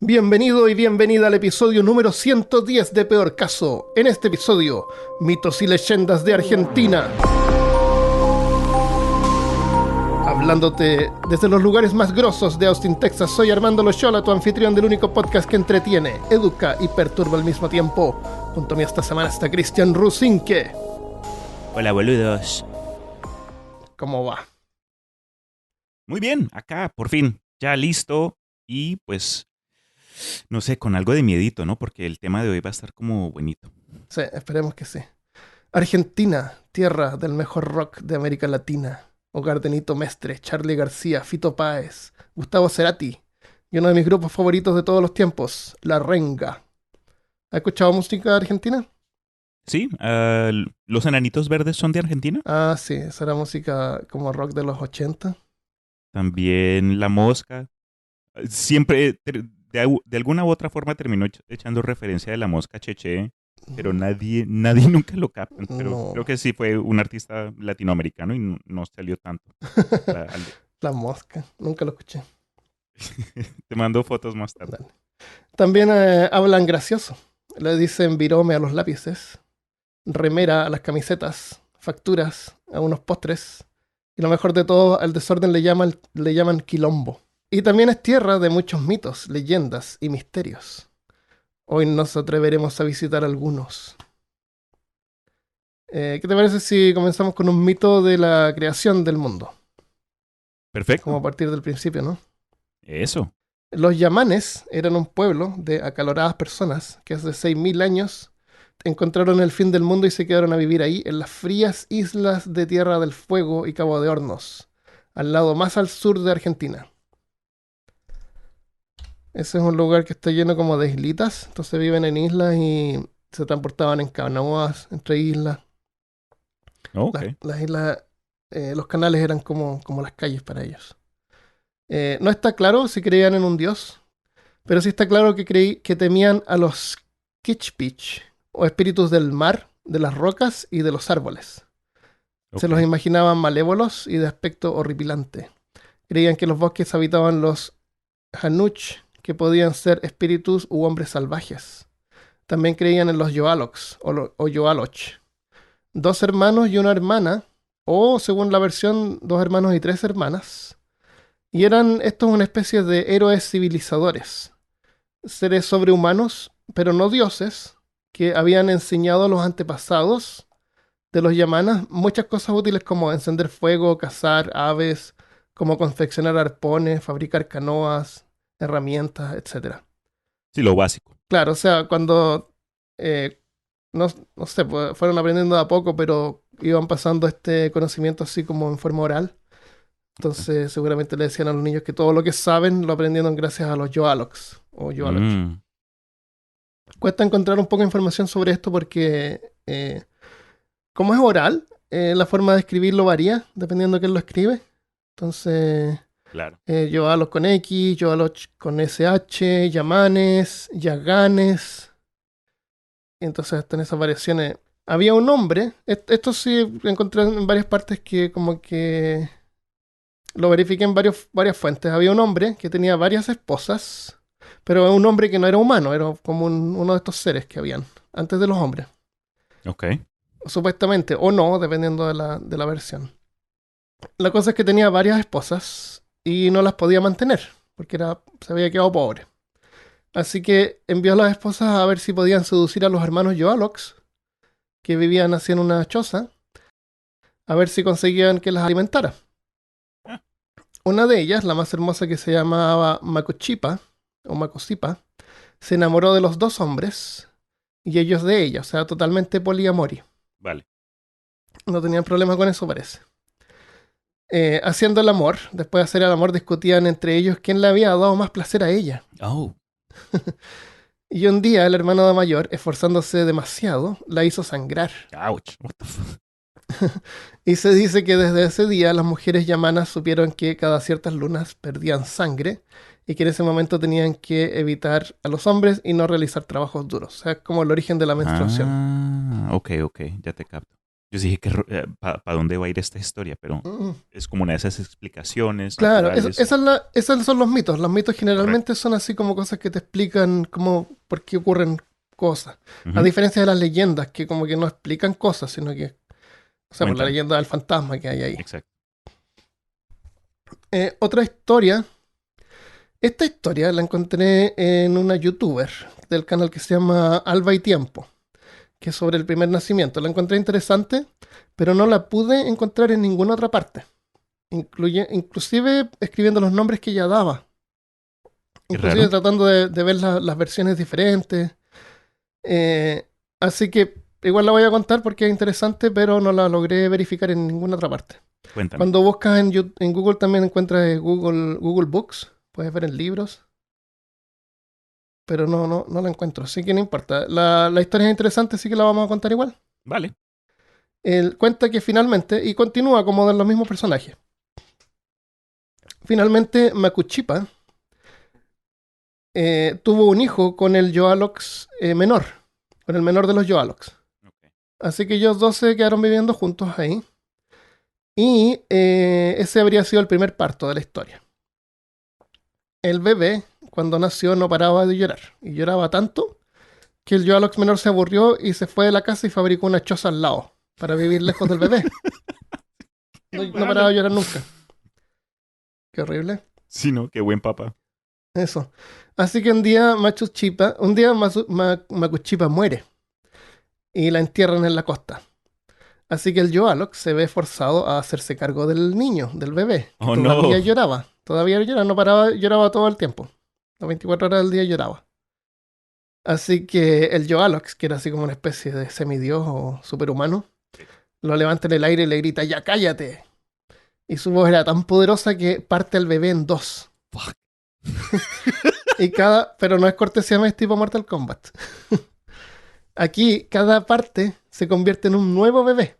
Bienvenido y bienvenida al episodio número 110 de Peor Caso. En este episodio, mitos y leyendas de Argentina. Hablándote desde los lugares más grosos de Austin, Texas, soy Armando Loyola, tu anfitrión del único podcast que entretiene, educa y perturba al mismo tiempo. Junto a mí esta semana está Cristian Rusinque. Hola, boludos. ¿Cómo va? Muy bien, acá, por fin, ya listo y pues, no sé, con algo de miedito, ¿no? Porque el tema de hoy va a estar como bonito. Sí, esperemos que sí. Argentina, tierra del mejor rock de América Latina. Hogar de Nito Mestre, Charly García, Fito Páez, Gustavo Cerati y uno de mis grupos favoritos de todos los tiempos, La Renga. ¿Has escuchado música argentina? Sí, ¿los enanitos verdes son de Argentina? Ah, sí, esa era música como rock de los 80. También La Mosca. Siempre, de alguna u otra forma terminó echando referencia de La Mosca a Cheche, pero nadie nunca lo capta. Pero No, creo que sí fue un artista latinoamericano y no salió tanto. La- al- La Mosca, nunca lo escuché. Te mando fotos más tarde. Dale. También hablan gracioso. Le dicen virome a los lápices, remera a las camisetas, facturas a unos postres. Y lo mejor de todo, al desorden le llaman quilombo. Y también es tierra de muchos mitos, leyendas y misterios. Hoy nos atreveremos a visitar algunos. ¿Qué te parece si comenzamos con un mito de la creación del mundo? Como Perfecto. a partir del principio, ¿no? Eso. Los yamanes eran un pueblo de acaloradas personas que hace 6.000 años encontraron el fin del mundo y se quedaron a vivir ahí, en las frías islas de Tierra del Fuego y Cabo de Hornos, al lado más al sur de Argentina. Ese es un lugar que está lleno como de islitas, entonces viven en islas y se transportaban en canoas entre islas. Ok. Las islas, los canales eran como las calles para ellos. No está claro si creían en un dios, pero sí está claro que temían a los Kichpich, o espíritus del mar, de las rocas y de los árboles. Se Ok. los imaginaban malévolos y de aspecto horripilante. Creían que los bosques habitaban los Hanuch, que podían ser espíritus u hombres salvajes. También creían en los Yoaloks o Yoaloch, dos hermanos y una hermana, o según la versión, dos hermanos y tres hermanas. Y eran estos una especie de héroes civilizadores, seres sobrehumanos, pero no dioses, que habían enseñado a los antepasados de los yamanas muchas cosas útiles como encender fuego, cazar aves, como confeccionar arpones, fabricar canoas, herramientas, etcétera. Sí, lo básico. Claro, o sea, cuando, eh, no, no sé, pues, fueron aprendiendo de a poco, pero iban pasando este conocimiento así como en forma oral. Entonces seguramente le decían a los niños que todo lo que saben lo aprendieron gracias a los Yoaloks o Yoaloch. Mm, Cuesta encontrar un poco de información sobre esto porque, como es oral, la forma de escribirlo varía dependiendo de quién lo escribe. Entonces, claro. Yoalos con X, Yoalos con SH, Yamanes, Yaganes. Y entonces están esas variaciones. Había un hombre, esto sí encontré en varias partes que como que lo verifiqué en varias fuentes. Había un hombre que tenía varias esposas, pero un hombre que no era humano, era como uno de estos seres que habían antes de los hombres. Ok. Supuestamente, o no, dependiendo de la versión. La cosa es que tenía varias esposas y no las podía mantener, porque se había quedado pobre. Así que envió a las esposas a ver si podían seducir a los hermanos Yoalox, que vivían así en una choza, a ver si conseguían que las alimentara. Ah, Una de ellas, la más hermosa que se llamaba Macochipa, o Macosipa, se enamoró de los dos hombres y ellos de ella, o sea, totalmente poliamoria. vale. No tenían problema con eso, parece. Haciendo el amor, después de hacer el amor, discutían entre ellos quién le había dado más placer a ella. Oh. Y un día el hermano de mayor, esforzándose demasiado, la hizo sangrar. Ouch. What the fuck? Y se dice que desde ese día las mujeres yamanas supieron que cada ciertas lunas perdían sangre y que en ese momento tenían que evitar a los hombres y no realizar trabajos duros. O sea, es como el origen de la menstruación. Ah, ok, ok. Ya te capto. Yo sí dije que para dónde va a ir esta historia, pero Mm. es como una de esas explicaciones Claro, naturales. esos son los mitos. Los mitos Correcto. generalmente son así como cosas que te explican cómo, por qué ocurren cosas. A Ujú. diferencia de las leyendas, que como que no explican cosas, sino que, o sea, por la Cuentan. leyenda del fantasma que hay ahí. Exacto. Otra historia. Esta historia la encontré en una youtuber del canal que se llama Alba y Tiempo, que es sobre el primer nacimiento. La encontré interesante, pero no la pude encontrar en ninguna otra parte. Inclusive escribiendo los nombres que ella daba. Qué Inclusive raro. tratando de ver las versiones diferentes. Eh, Así que igual la voy a contar porque es interesante, pero no la logré verificar en ninguna otra parte. Cuéntame. Cuando buscas en Google también encuentras Google Books. Puedes ver en libros, pero no la encuentro. Así que no importa. La historia es interesante, así que la vamos a contar igual. Vale. Él cuenta que finalmente, y continúa como de los mismos personajes, finalmente Makuchipa tuvo un hijo con el Yoalox menor, con el menor de los Yoalox. Ok. Así que ellos dos se quedaron viviendo juntos ahí. Y ese habría sido el primer parto de la historia. El bebé, cuando nació, no paraba de llorar. Y lloraba tanto que el Yoalox menor se aburrió y se fue de la casa y fabricó una choza al lado para vivir lejos del bebé. Qué No paraba malo. de llorar nunca. Qué horrible. Sí, no, qué buen papá. Eso. Así que un día Makuchipa muere y la entierran en la costa. Así que el Yoalok se ve forzado a hacerse cargo del niño, del bebé, que Oh, no. todavía lloraba. Todavía lloraba, no paraba, lloraba todo el tiempo. Las 24 horas del día lloraba. Así que el Yoalox, que era así como una especie de semidios o superhumano, Sí. lo levanta en el aire y le grita, ¡ya cállate! Y su voz era tan poderosa que parte al bebé en dos. Fuck. Pero no es cortesía, es tipo Mortal Kombat. Aquí cada parte se convierte en un nuevo bebé.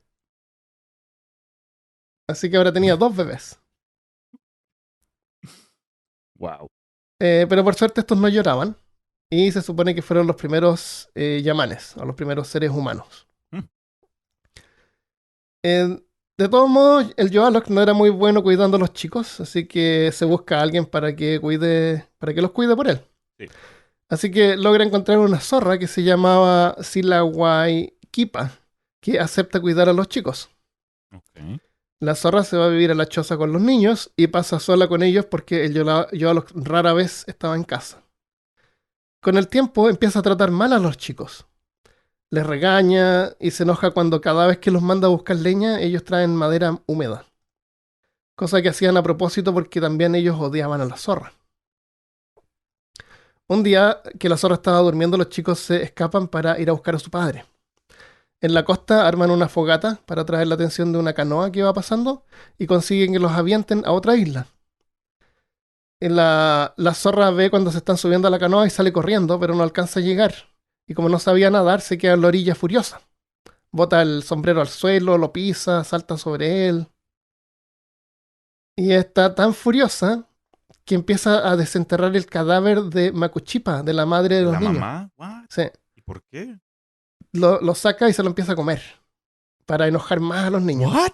Así que ahora tenía dos bebés. Wow. Pero por suerte estos no lloraban. Y se supone que fueron los primeros yamanes, o los primeros seres humanos. Mm. De todos modos, el Yoalok no era muy bueno cuidando a los chicos, así que se busca a alguien para que los cuide por él. Sí. Así que logra encontrar una zorra que se llamaba Silawai Kipa, que acepta cuidar a los chicos. Ok. La zorra se va a vivir a la choza con los niños y pasa sola con ellos porque el Yoalok rara vez estaba en casa. Con el tiempo empieza a tratar mal a los chicos. Les regaña y se enoja cuando cada vez que los manda a buscar leña, ellos traen madera húmeda. Cosa que hacían a propósito porque también ellos odiaban a la zorra. Un día que la zorra estaba durmiendo, los chicos se escapan para ir a buscar a su padre. En la costa arman una fogata para atraer la atención de una canoa que va pasando y consiguen que los avienten a otra isla. La zorra ve cuando se están subiendo a la canoa y sale corriendo, pero no alcanza a llegar. Y como no sabía nadar, se queda en la orilla furiosa. Bota el sombrero al suelo, lo pisa, salta sobre él. Y está tan furiosa que empieza a desenterrar el cadáver de Makuchipa, de la madre de ¿De los la niños. mamá? What? Sí, ¿Y por qué? lo saca y se lo empieza a comer para enojar más a los niños. What?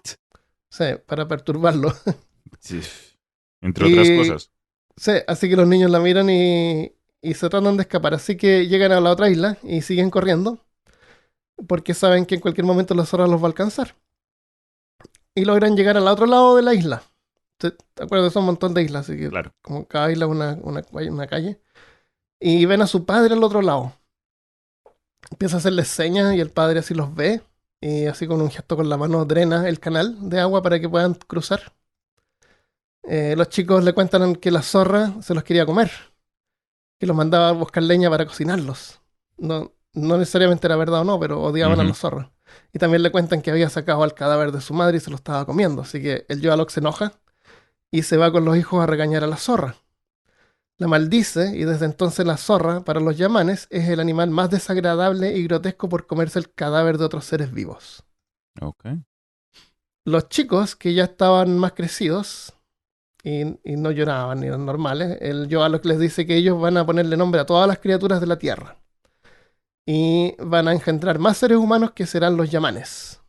Sí, para perturbarlo. Sí. Entre otras Y cosas. sí, así que los niños la miran y se tratan de escapar. Así que llegan a la otra isla y siguen corriendo porque saben que en cualquier momento la zorra los va a alcanzar. Y logran llegar al otro lado de la isla. ¿Te acuerdas? Son un montón de islas, así que Claro. como cada isla es una calle. Y ven a su padre al otro lado. Empieza a hacerles señas y el padre así los ve. Y así con un gesto con la mano drena el canal de agua para que puedan cruzar. Los chicos le cuentan que la zorra se los quería comer. Que los mandaba a buscar leña para cocinarlos. No necesariamente era verdad o no, pero odiaban a Ujú. la zorra. Y también le cuentan que había sacado al cadáver de su madre y se lo estaba comiendo. Así que el Yoalok se enoja y se va con los hijos a regañar a la zorra. La maldice y desde entonces la zorra, para los yamanes, es el animal más desagradable y grotesco por comerse el cadáver de otros seres vivos. Ok. Los chicos, que ya estaban más crecidos y no lloraban ni eran normales, el Yoalok les dice que ellos van a ponerle nombre a todas las criaturas de la tierra y van a engendrar más seres humanos que serán los yamanes.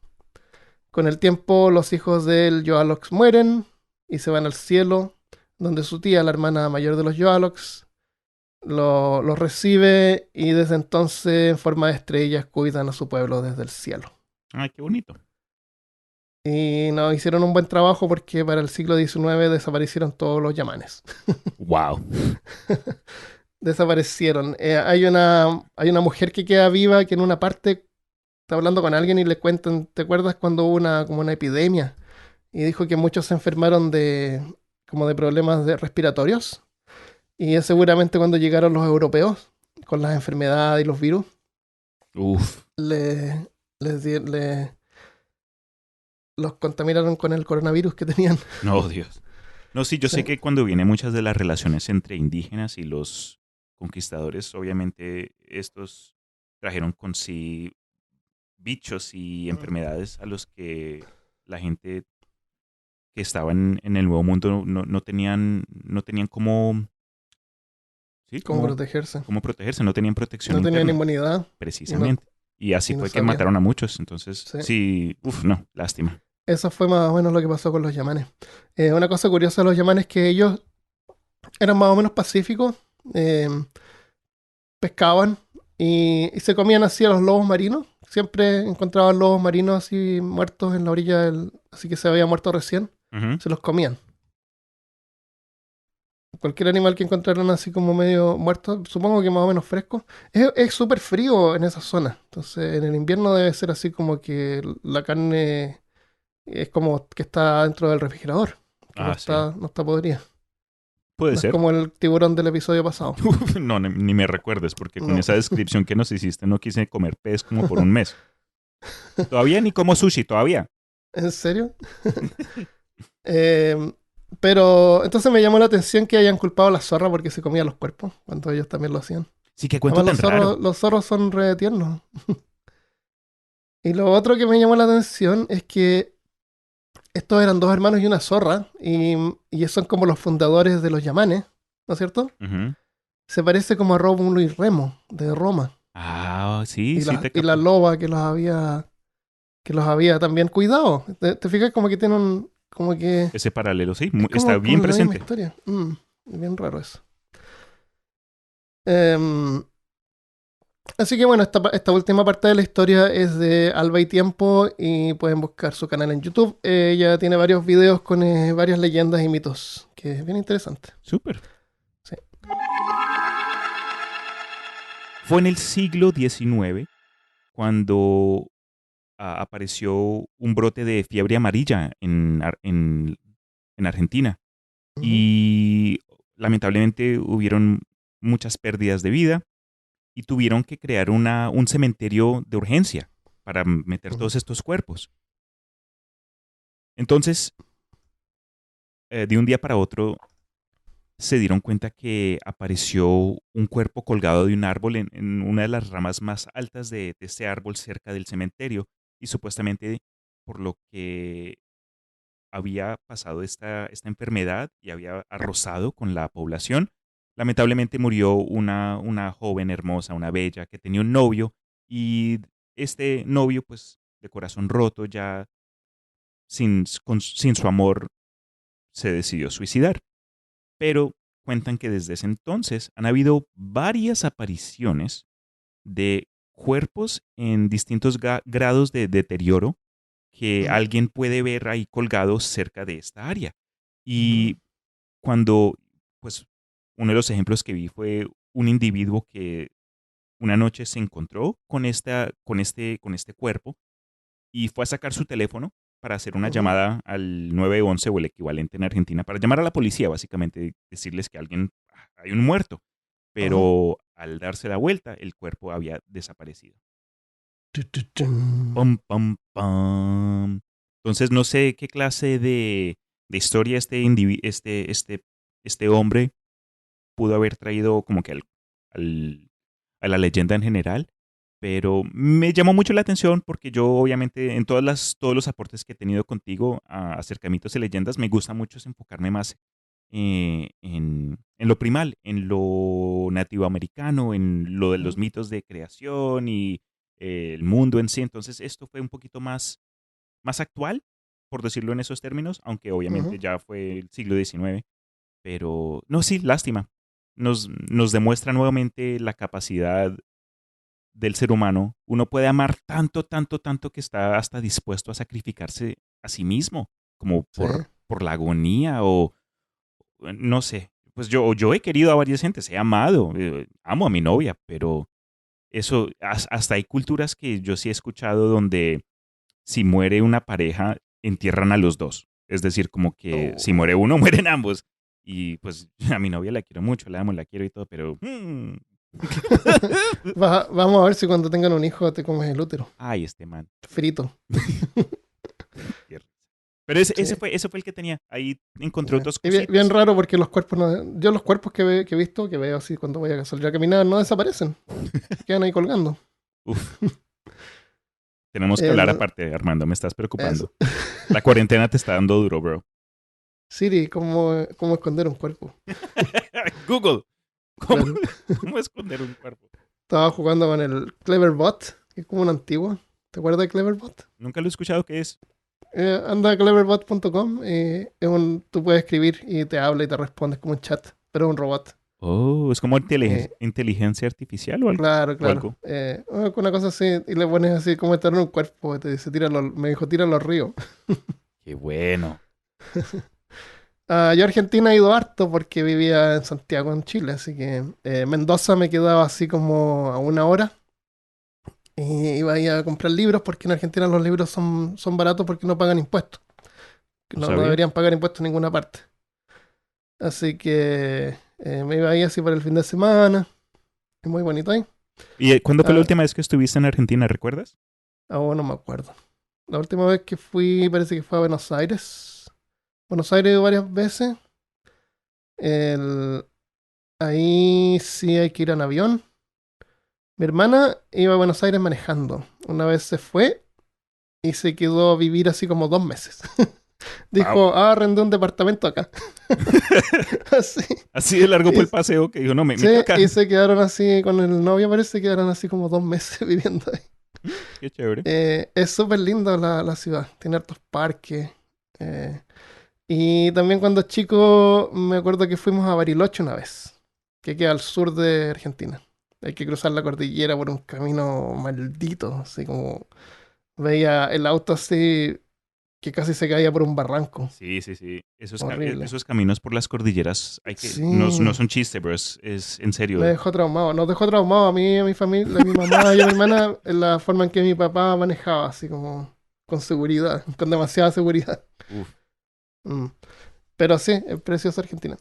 Con el tiempo, los hijos del Yoalox mueren y se van al cielo, donde su tía, la hermana mayor de los Yoalox, los recibe y desde entonces, en forma de estrellas, cuidan a su pueblo desde el cielo. Ay, qué bonito. Y no hicieron un buen trabajo porque para el siglo XIX desaparecieron todos los yamanes. Wow. Desaparecieron. Hay una mujer que queda viva que en una parte está hablando con alguien y le cuentan, ¿te acuerdas cuando hubo como una epidemia? Y dijo que muchos se enfermaron como de problemas respiratorios. Y es seguramente cuando llegaron los europeos con las enfermedades y los virus, Uf. le, les di- le- los contaminaron con el coronavirus que tenían. No, Dios. No, sí, yo sé Sí. que cuando vienen muchas de las relaciones entre indígenas y los conquistadores, obviamente estos trajeron con sí bichos y enfermedades a los que la gente que estaba en el Nuevo Mundo no tenían cómo, sí, Cómo cómo, protegerse. cómo protegerse, no tenían protección No tenían interna, inmunidad y no, precisamente. Y así y no fue que sabían. mataron a muchos. Entonces, Sí. sí, uff, no, lástima. Eso fue más o menos lo que pasó con los yamanes. Una cosa curiosa de los yamanes es que ellos eran más o menos pacíficos, eh, pescaban y se comían así a los lobos marinos. Siempre encontraban lobos marinos así muertos en la orilla así que se había muerto recién. Ujú. Se los comían. Cualquier animal que encontraran así como medio muerto, supongo que más o menos fresco. Es súper frío en esa zona. Entonces en el invierno debe ser así como que la carne es como que está dentro del refrigerador, que no Ah, sí. está, no está podrida. Puede No es ser. como el tiburón del episodio pasado. Uf, no, ni me recuerdes, porque con No. esa descripción que nos hiciste no quise comer pez como por un mes. Todavía ni como sushi, todavía. ¿En serio? Eh, pero entonces me llamó la atención que hayan culpado a la zorra porque se comía los cuerpos, cuando ellos también lo hacían. Sí, qué cuento Además, tan raro. los zorros son re tiernos. Y lo otro que me llamó la atención es que estos eran dos hermanos y una zorra, y son como los fundadores de los yamanes, ¿no es cierto? Ujú. Se parece como a Rómulo y Remo de Roma. Ah, sí, Y sí la, te y la capto. loba que los había también cuidado. ¿Te fijas como que tienen como que Ese paralelo, sí, es está como bien la misma presente. historia. Bien raro eso. Em, Así que bueno, esta última parte de la historia es de Alba y Tiempo y pueden buscar su canal en YouTube. Ella tiene varios videos con varias leyendas y mitos, que es bien interesante. Súper. Sí. Fue en el siglo XIX cuando apareció un brote de fiebre amarilla en Argentina. Ujú, Y lamentablemente hubieron muchas pérdidas de vida y tuvieron que crear un cementerio de urgencia para meter ujú, todos estos cuerpos. Entonces, de un día para otro, se dieron cuenta que apareció un cuerpo colgado de un árbol en una de las ramas más altas de este árbol cerca del cementerio y supuestamente por lo que había pasado esta enfermedad y había arrasado con la población. Lamentablemente murió una joven hermosa, una bella, que tenía un novio y este novio, pues de corazón roto, ya sin su amor, se decidió suicidar. Pero cuentan que desde ese entonces han habido varias apariciones de cuerpos en distintos grados de deterioro que ujú, alguien puede ver ahí colgados cerca de esta área. ujú, Y cuando, pues, uno de los ejemplos que vi fue un individuo que una noche se encontró con este cuerpo y fue a sacar su teléfono para hacer una ujú, llamada al 911 o el equivalente en Argentina, para llamar a la policía, básicamente, decirles que hay un muerto. ajá. Pero al darse la vuelta, el cuerpo había desaparecido. Tu, tu, tun. Pam, pam, pam. Entonces no sé qué clase de historia este hombre pudo haber traído como que al- a la leyenda en general, pero me llamó mucho la atención porque yo obviamente en todos los aportes que he tenido contigo acerca de mitos y leyendas, me gusta mucho es enfocarme más en lo primal, en lo nativo americano, en lo de los Ujú. mitos de creación y el mundo en sí. Entonces esto fue un poquito más más actual, por decirlo en esos términos, aunque obviamente Ujú. ya fue el siglo XIX. Pero, no, sí, lástima. Nos demuestra nuevamente la capacidad del ser humano. Uno puede amar tanto, tanto, tanto que está hasta dispuesto a sacrificarse a sí mismo, como Sí. por la agonía o no sé. Pues yo he querido a varias gentes, he amado, amo a mi novia, pero eso, hasta hay culturas que yo sí he escuchado donde si muere una pareja, entierran a los dos. Es decir, como que Oh. si muere uno, mueren ambos. Y pues a mi novia la quiero mucho, la amo, la quiero y todo, pero... Vamos a ver si cuando tengan un hijo te comes el útero. Ay, este man. Frito. Qué risa. Pero Sí. ese fue el que tenía. Ahí encontré otras Y bien, bien cositas. raro porque los cuerpos no, yo los cuerpos que he visto, que veo así cuando voy a salir a caminar, no desaparecen. Quedan ahí colgando. Uf, tenemos que hablar El, aparte, Armando, me estás eso. preocupando. La cuarentena te está dando duro, bro. Siri, ¿cómo esconder un cuerpo? Google, ¿cómo, Claro. cómo esconder un cuerpo? Estaba jugando con el Cleverbot, que es como un antiguo. ¿Te acuerdas de Cleverbot? Nunca lo he escuchado, ¿qué es? Anda a cleverbot.com y tú puedes escribir y te habla y te responde como un chat, pero es un robot. Oh, es como Eh, inteligencia artificial o algo. claro, O claro. algo. Una cosa así, y le pones así como estar en un cuerpo, y te dice, me dijo, tira los ríos. Qué bueno. Yo a Argentina he ido harto porque vivía en Santiago, en Chile, así que Mendoza me quedaba así como a una hora. Y iba ahí a comprar libros porque en Argentina los libros son baratos porque no pagan impuestos. ¿No No sabía? deberían pagar impuestos en ninguna parte. Así que me iba ahí así para el fin de semana. Es muy bonito ahí. ¿Y cuándo fue la Ah, última vez que estuviste en Argentina, recuerdas? bueno, no me acuerdo. La última vez que fui parece que fue a Buenos Aires. Buenos Aires he ido varias veces. El- Ahí sí hay que ir en avión. Mi hermana iba a Buenos Aires manejando. Una vez se fue y se quedó a vivir así como 2 meses. Wow. Dijo, arrendé un departamento acá. Así. Así de largo Y, fue el paseo que dijo, no, me quedo sí, acá. y se quedaron así con el novio, parece, se quedaron así como 2 meses viviendo ahí. Qué chévere. Es súper linda la ciudad, tiene hartos parques. eh, y también cuando chico me acuerdo que fuimos a Bariloche una vez, que queda al sur de Argentina. Hay que cruzar la cordillera por un camino maldito, así como veía el auto así que casi se caía por un barranco. Sí, sí, sí. Horrible. Esos caminos por las cordilleras no Sí, son chistes, bro. Es en me serio. dejó traumado. Nos dejó traumado a mí, a mi familia, a mi mamá y a mi hermana en la forma en que mi papá manejaba, así como con seguridad, con demasiada seguridad. Uf. Mm. Pero sí, es preciosa Argentina.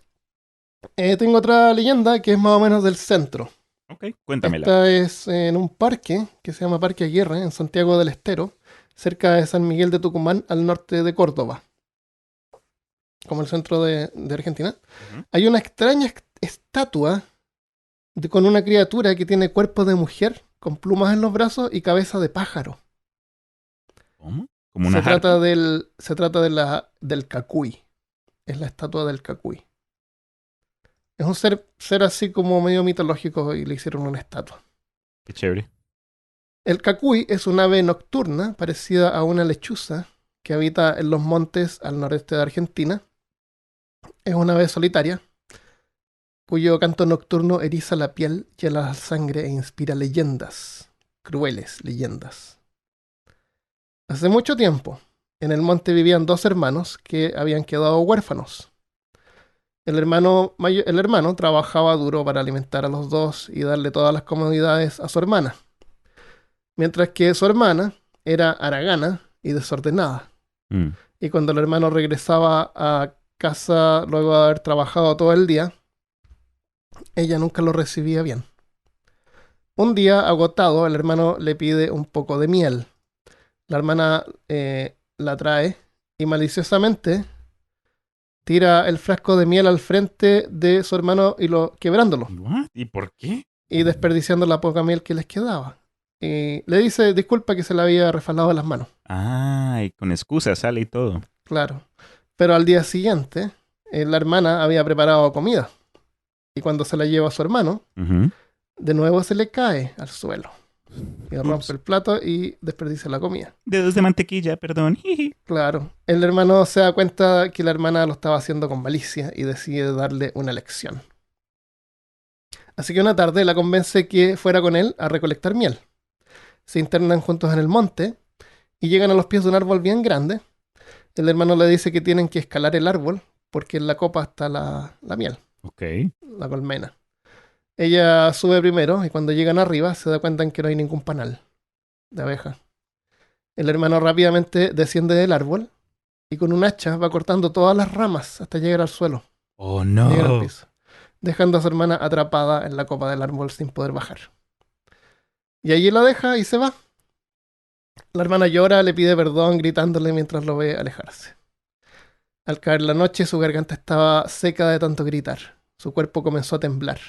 Tengo otra leyenda que es más o menos del centro. Ok, cuéntamela. Esta es en un parque que se llama Parque Aguirre, en Santiago del Estero, cerca de San Miguel de Tucumán, al norte de Córdoba, como el centro de Argentina. Ujú. Hay una extraña estatua con una criatura que tiene cuerpo de mujer, con plumas en los brazos y cabeza de pájaro. ¿Cómo? ¿Como una harpy? Se trata del Cacuy. Es la estatua del Cacuy. Es un ser así como medio mitológico y le hicieron una estatua. Qué chévere. El Cacuy es un ave nocturna parecida a una lechuza que habita en los montes al noreste de Argentina. Es una ave solitaria cuyo canto nocturno eriza la piel, hiela la sangre e inspira leyendas, crueles leyendas. Hace mucho tiempo, en el monte vivían dos hermanos que habían quedado huérfanos. El hermano trabajaba duro para alimentar a los dos y darle todas las comodidades a su hermana, mientras que su hermana era haragana y desordenada. Mm. Y cuando el hermano regresaba a casa luego de haber trabajado todo el día, ella nunca lo recibía bien. Un día, agotado, el hermano le pide un poco de miel. La hermana la trae y maliciosamente tira el frasco de miel al frente de su hermano y quebrándolo ¿What? ¿Y por qué? y desperdiciando la poca miel que les quedaba. Y le dice disculpa que se le había resbalado de las manos. Ay, con excusa sale y todo. Claro. Pero al día siguiente, la hermana había preparado comida y cuando se la lleva a su hermano, Ujú. de nuevo se le cae al suelo. Y rompe Ups. el plato y desperdicia la comida. Dedos de mantequilla, perdón. Claro, el hermano se da cuenta que la hermana lo estaba haciendo con malicia y decide darle una lección. Así que una tarde la convence que fuera con él a recolectar miel. Se internan juntos en el monte y llegan a los pies de un árbol bien grande. El hermano le dice que tienen que escalar el árbol porque en la copa está la miel, Ok. la colmena. Ella sube primero y cuando llegan arriba se da cuenta en que no hay ningún panal de abeja. El hermano rápidamente desciende del árbol y con un hacha va cortando todas las ramas hasta llegar al suelo, Oh, llegar al no. piso, dejando a su hermana atrapada en la copa del árbol sin poder bajar. Y allí la deja y se va. La hermana llora, le pide perdón, gritándole mientras lo ve alejarse. Al caer la noche, su garganta estaba seca de tanto gritar. Su cuerpo comenzó a temblar.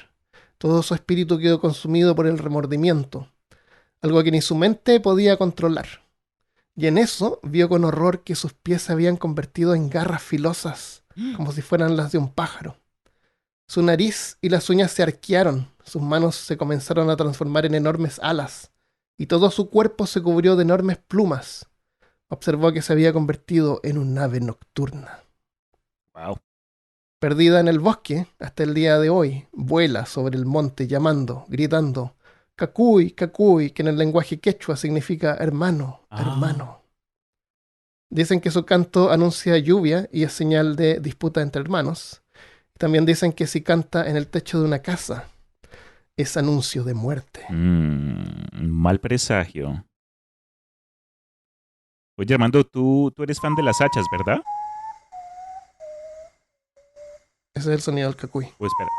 Todo su espíritu quedó consumido por el remordimiento, algo que ni su mente podía controlar. Y en eso vio con horror que sus pies se habían convertido en garras filosas, como si fueran las de un pájaro. Su nariz y las uñas se arquearon, sus manos se comenzaron a transformar en enormes alas, y todo su cuerpo se cubrió de enormes plumas. Observó que se había convertido en un ave nocturna. Wow. Perdida en el bosque, hasta el día de hoy, vuela sobre el monte llamando, gritando, Cacuy, Cacuy, que en el lenguaje quechua significa hermano, Ah. hermano. Dicen que su canto anuncia lluvia y es señal de disputa entre hermanos. También dicen que si canta en el techo de una casa, es anuncio de muerte. Mal presagio. Oye, Armando, tú eres fan de las hachas, ¿verdad? Ese es el sonido del cacuy. O espera.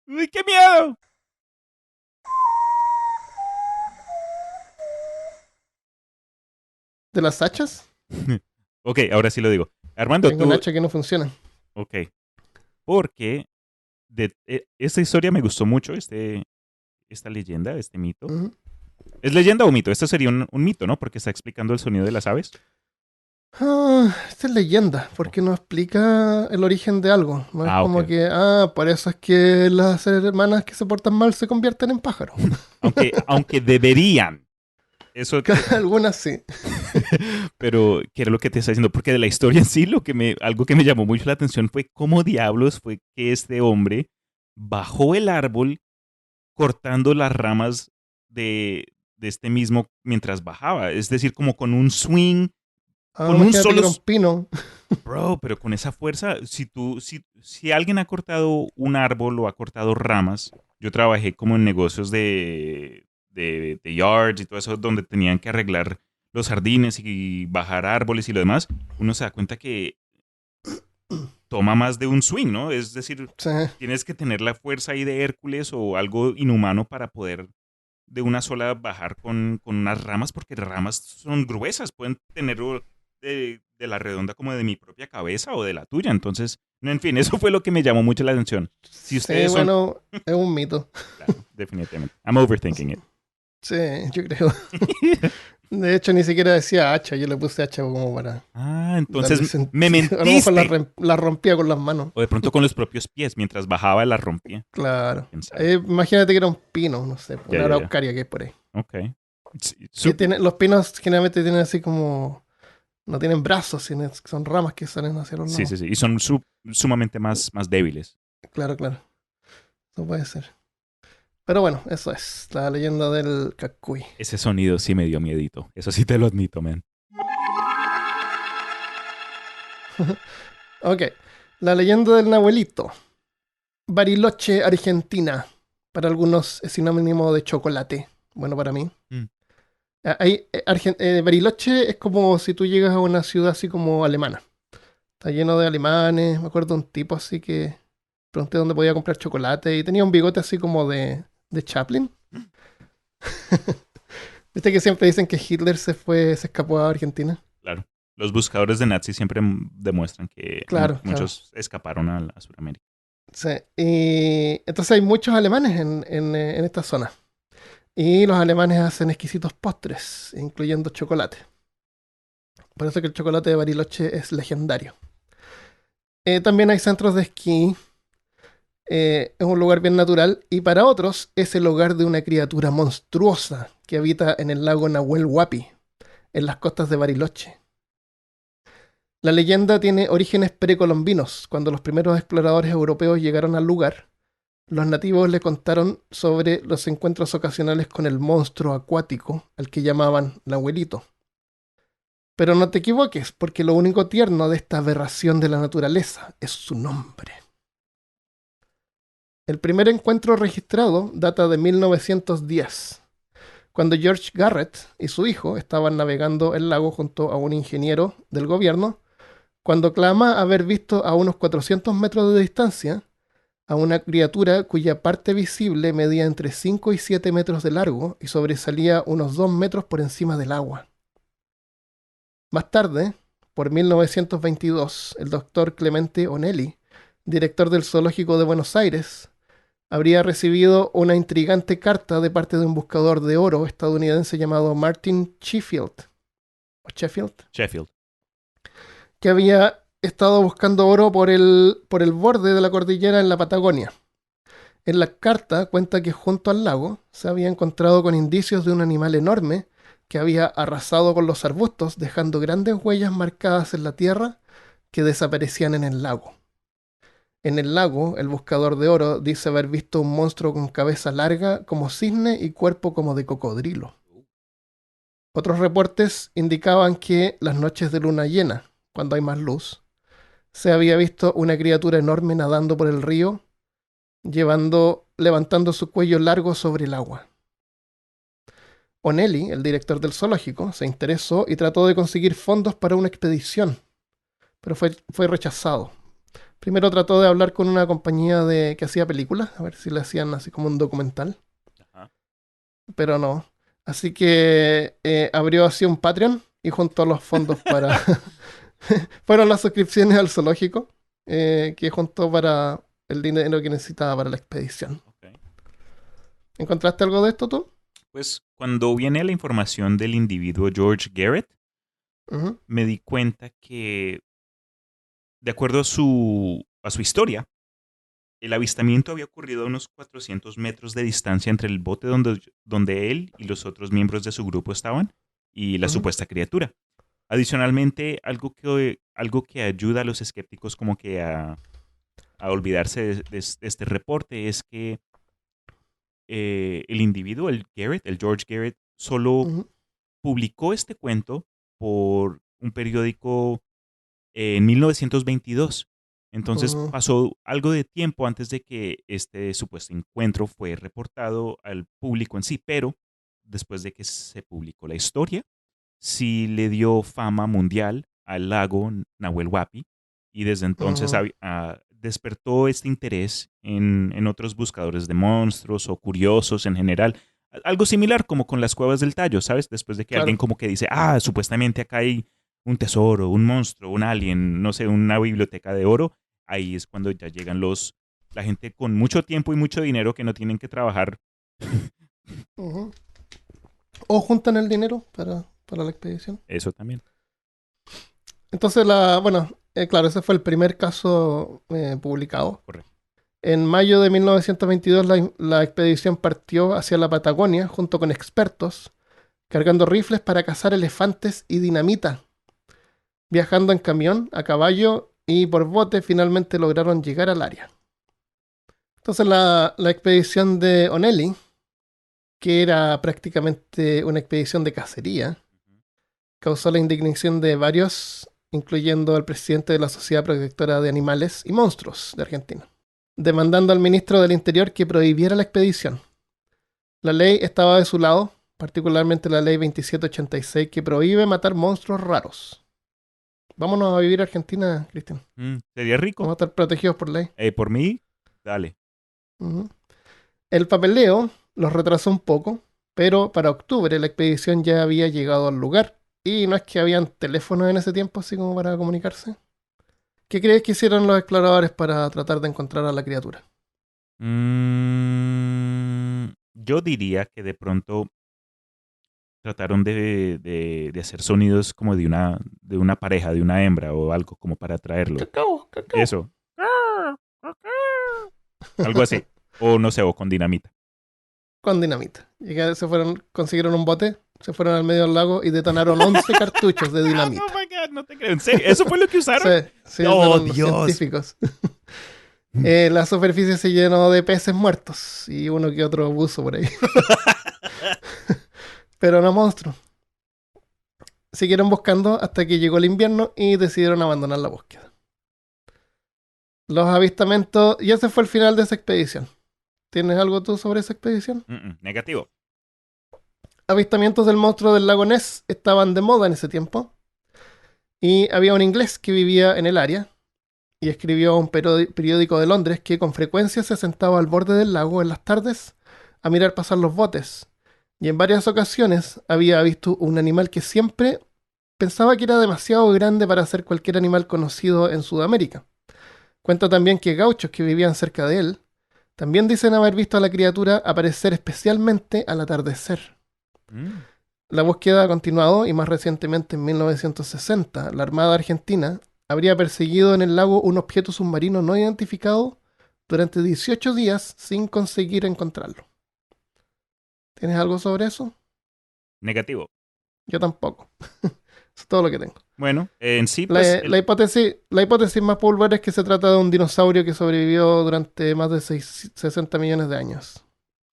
¡Uy, qué miedo! ¿De las hachas? Ok, ahora sí lo digo. Armando, Tengo un tú... hacha que no funciona. Ok. Porque esta historia me gustó mucho, esta leyenda, este mito. Ujú. ¿Es leyenda o mito? Esto sería un mito, ¿no? Porque está explicando el sonido de las aves. Esta es leyenda, porque no explica el origen de algo. No es Ah, ok. como que, por eso es que las hermanas que se portan mal se convierten en pájaros. Aunque deberían. Eso, Algunas sí. pero ¿qué era lo que te está diciendo? Porque de la historia en sí, algo que me llamó mucho la atención fue cómo diablos fue que este hombre bajó el árbol cortando las ramas de este mismo mientras bajaba. Es decir, como con un swing, con un Imagínate que solo... era un pino. Bro, pero con esa fuerza, si alguien ha cortado un árbol o ha cortado ramas, yo trabajé como en negocios de yards y todo eso, donde tenían que arreglar los jardines y bajar árboles y lo demás, uno se da cuenta que toma más de un swing, ¿no? Es decir, Sí. tienes que tener la fuerza ahí de Hércules o algo inhumano para poder de una sola bajar con unas ramas, porque ramas son gruesas, pueden tener de la redonda como de mi propia cabeza o de la tuya. Entonces, no, en fin, eso fue lo que me llamó mucho la atención. Si Sí, ustedes son, bueno, es un mito. claro, definitivamente. I'm overthinking it. Sí, yo creo. De hecho, ni siquiera decía hacha, yo le puse hacha como para Ah, entonces darle me sentido. A lo mejor mentiste. la rompía con las manos. O de pronto con los propios pies, mientras bajaba la rompía. Claro. ¿Quién sabe? Imagínate que era un pino, no sé, Ya, una ya, ya. araucaria que hay por ahí. Ok. Sí, Que tiene, los pinos generalmente tienen así como, no tienen brazos, son ramas que salen hacia los sí, lados. sí, sí. Y son sumamente más débiles. Claro, claro. Eso puede ser. Pero bueno, eso es la leyenda del Cacuy. Ese sonido sí me dio miedito. Eso sí te lo admito, man. Ok. La leyenda del Nahuelito. Bariloche, Argentina. Para algunos es sinónimo de chocolate. Bueno, para mí. Mm. Bariloche es como si tú llegas a una ciudad así como alemana. Está lleno de alemanes. Me acuerdo de un tipo así que pregunté dónde podía comprar chocolate y tenía un bigote así como de Chaplin. Viste que siempre dicen que Hitler se escapó a Argentina. Claro. Los buscadores de nazis siempre demuestran que Claro, claro. muchos escaparon a Sudamérica. Sí. Y entonces hay muchos alemanes en esta zona. Y los alemanes hacen exquisitos postres, incluyendo chocolate. Por eso que el chocolate de Bariloche es legendario. También hay centros de esquí. Es un lugar bien natural y para otros es el hogar de una criatura monstruosa que habita en el lago Nahuel Huapi, en las costas de Bariloche. La leyenda tiene orígenes precolombinos. Cuando los primeros exploradores europeos llegaron al lugar, los nativos le contaron sobre los encuentros ocasionales con el monstruo acuático, al que llamaban Nahuelito. Pero no te equivoques, porque lo único tierno de esta aberración de la naturaleza es su nombre. El primer encuentro registrado data de 1910, cuando George Garrett y su hijo estaban navegando el lago junto a un ingeniero del gobierno, cuando clama haber visto a unos 400 metros de distancia a una criatura cuya parte visible medía entre 5 y 7 metros de largo y sobresalía unos 2 metros por encima del agua. Más tarde, por 1922, el doctor Clemente Onelli, director del Zoológico de Buenos Aires, habría recibido una intrigante carta de parte de un buscador de oro estadounidense llamado Martin Sheffield, Sheffield. que había estado buscando oro por el borde de la cordillera en la Patagonia. En la carta cuenta que junto al lago se había encontrado con indicios de un animal enorme que había arrasado con los arbustos, dejando grandes huellas marcadas en la tierra que desaparecían en el lago. En el lago, el buscador de oro dice haber visto un monstruo con cabeza larga como cisne y cuerpo como de cocodrilo. Otros reportes indicaban que las noches de luna llena, cuando hay más luz, se había visto una criatura enorme nadando por el río, levantando su cuello largo sobre el agua. Onelli, el director del zoológico, se interesó y trató de conseguir fondos para una expedición, pero fue rechazado. Primero trató de hablar con una compañía que hacía películas, a ver si le hacían así como un documental, Ajá. pero no. Así que abrió así un Patreon y juntó los fondos para... Fueron las suscripciones al zoológico que juntó para el dinero que necesitaba para la expedición. Okay. ¿Encontraste algo de esto tú? Pues cuando viene la información del individuo George Garrett, Ujú, me di cuenta que, de acuerdo a su historia, el avistamiento había ocurrido a unos 400 metros de distancia entre el bote donde él y los otros miembros de su grupo estaban y la ujú, supuesta criatura. Adicionalmente, algo que ayuda a los escépticos como que a olvidarse de este reporte es que el individuo, el George Garrett, solo ujú, publicó este cuento por un periódico en 1922. Entonces ujú, pasó algo de tiempo antes de que este supuesto encuentro fue reportado al público en sí, pero después de que se publicó la historia, sí le dio fama mundial al lago Nahuel Huapi y desde entonces ujú, despertó este interés en otros buscadores de monstruos o curiosos en general. Algo similar como con las cuevas del Tallo, ¿sabes? Después de que alguien claro. como que dice, supuestamente acá hay un tesoro, un monstruo, un alien, no sé, una biblioteca de oro, ahí es cuando ya llegan la gente con mucho tiempo y mucho dinero que no tienen que trabajar. Ujú. O juntan el dinero para la expedición. Eso también. Entonces, bueno, claro, ese fue el primer caso publicado. Correcto. En mayo de 1922 la expedición partió hacia la Patagonia junto con expertos, cargando rifles para cazar elefantes y dinamita. Viajando en camión, a caballo y por bote, finalmente lograron llegar al área. Entonces la expedición de Onelli, que era prácticamente una expedición de cacería, causó la indignación de varios, incluyendo al presidente de la Sociedad Protectora de Animales y Monstruos de Argentina, demandando al ministro del Interior que prohibiera la expedición. La ley estaba de su lado, particularmente la ley 2786 que prohíbe matar monstruos raros. Vámonos a vivir a Argentina, Cristian. Sería rico. Vamos a estar protegidos por ley. Por mí, dale. Ujú. El papeleo los retrasó un poco, pero para octubre la expedición ya había llegado al lugar. Y no es que habían teléfonos en ese tiempo, así como para comunicarse. ¿Qué crees que hicieron los exploradores para tratar de encontrar a la criatura? Yo diría que de pronto trataron de hacer sonidos como de una pareja, de una hembra o algo como para atraerlo. Cacao, cacao. Eso. algo así. O no sé, o con dinamita. Con dinamita. Consiguieron un bote, se fueron al medio del lago y detonaron 11 cartuchos de No, dinamita. my God, no te creo. ¿En serio? ¿Eso fue lo que Sí, usaron? sí, Oh, fueron los Dios. científicos. La superficie se llenó de peces muertos y uno que otro buzo por ahí. Pero no monstruos. Siguieron buscando hasta que llegó el invierno y decidieron abandonar la búsqueda. Los avistamientos, y ese fue el final de esa expedición. ¿Tienes algo tú sobre esa expedición? Negativo. Avistamientos del monstruo del lago Ness estaban de moda en ese tiempo. Y había un inglés que vivía en el área y escribió a un periódico de Londres que con frecuencia se sentaba al borde del lago en las tardes a mirar pasar los botes. Y en varias ocasiones había visto un animal que siempre pensaba que era demasiado grande para ser cualquier animal conocido en Sudamérica. Cuenta también que gauchos que vivían cerca de él también dicen haber visto a la criatura aparecer especialmente al atardecer. Mm. La búsqueda ha continuado y más recientemente en 1960 la Armada Argentina habría perseguido en el lago un objeto submarino no identificado durante 18 días sin conseguir encontrarlo. ¿Tienes algo sobre eso? Negativo. Yo tampoco. Eso es todo lo que tengo. Bueno, en sí, pues, La hipótesis más popular es que se trata de un dinosaurio que sobrevivió durante más de 60 millones de años.